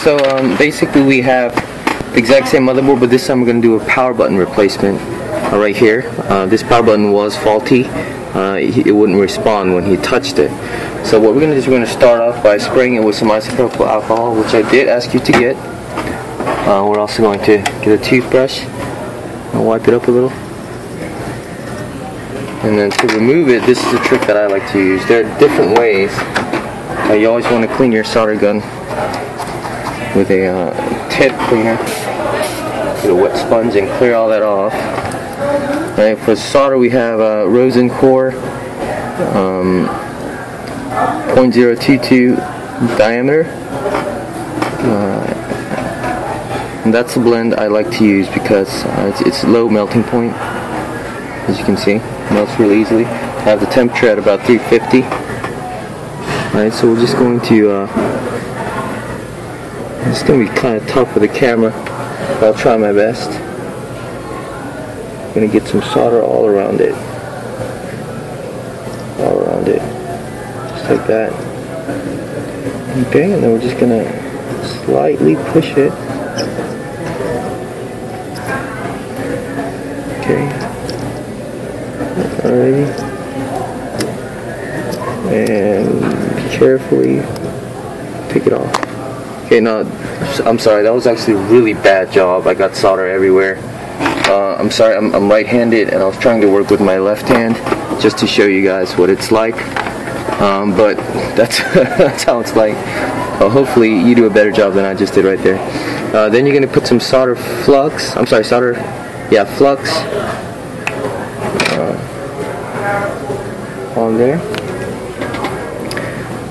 so basically we have the exact same motherboard, but this time we're going to do a power button replacement right here. This power button was faulty. It wouldn't respond when he touched it. So what we're going to do is we're going to start off by spraying it with some isopropyl alcohol, which I did ask you to get. We're also going to get a toothbrush and wipe it up a little. And then to remove it, this is a trick that I like to use. There are different ways. You always want to clean your solder gun with a tip cleaner. Get a wet sponge and clear all that off. Right, for solder we have rosin core, 0.022 diameter. And that's the blend I like to use because it's low melting point. As you can see, it melts really easily. I have the temperature at about 350. Alright, so we're just going to it's going to be kind of tough with the camera, but I'll try my best. I'm going to get some solder all around it. All around it. Just like that. Okay, and then we're just going to slightly push it. Okay. Alrighty. And carefully take it off. Okay, now, I'm sorry, that was actually a really bad job. I got solder everywhere. I'm sorry, I'm right-handed, and I was trying to work with my left hand just to show you guys what it's like. But that's that's how it's like. Hopefully, you do a better job than I just did right there. Then you're going to put some solder flux. I'm sorry, solder. Yeah, flux on there.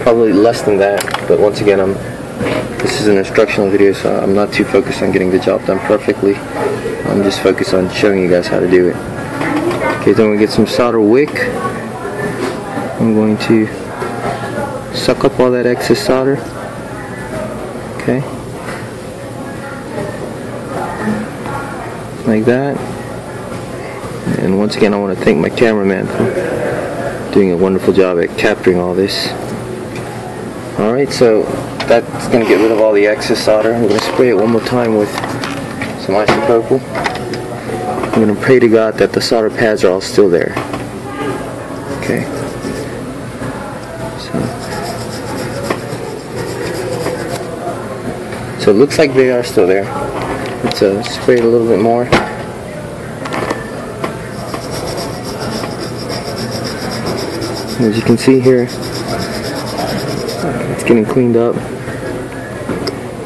Probably less than that, but once again, this is an instructional video, so I'm not too focused on getting the job done perfectly. I'm just focused on showing you guys how to do it. Okay, then we get some solder wick. I'm going to suck up all that excess solder. Okay. Like that. And once again, I want to thank my cameraman for doing a wonderful job at capturing all this. Alright, so that's going to get rid of all the excess solder. I'm going to spray it one more time with some isopropyl. I'm going to pray to God that the solder pads are all still there. Okay. So it looks like they are still there. Let's spray it a little bit more. As you can see here, it's getting cleaned up.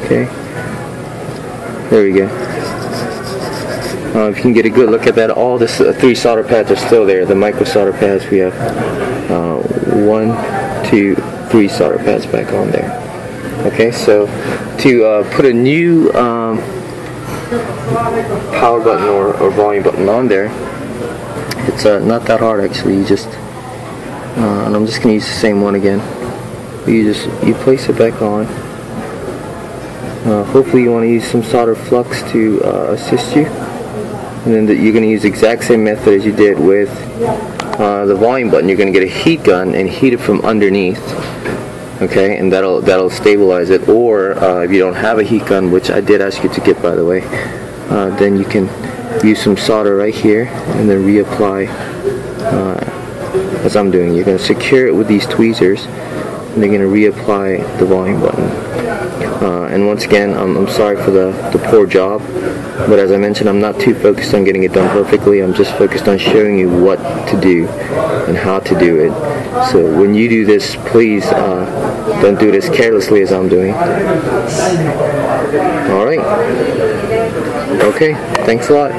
Okay, there we go. If you can get a good look at that, all the 3 solder pads are still there. The micro solder pads, we have 1, 2, 3 solder pads back on there. Okay, so to put a new power button or volume button on there, it's not that hard actually. You just and I'm just going to use the same one again. You place it back on. Hopefully you want to use some solder flux to assist you, and then you're going to use the exact same method as you did with the volume button. You're going to get a heat gun and heat it from underneath. Okay, and that'll stabilize it. Or if you don't have a heat gun, which I did ask you to get, by the way, then you can use some solder right here and then reapply. As I'm doing, you're going to secure it with these tweezers, and they're going to reapply the volume button. And once again, I'm sorry for the poor job, but as I mentioned, I'm not too focused on getting it done perfectly. I'm just focused on showing you what to do and how to do it. So when you do this, please don't do it as carelessly as I'm doing. Alright. Okay, thanks a lot.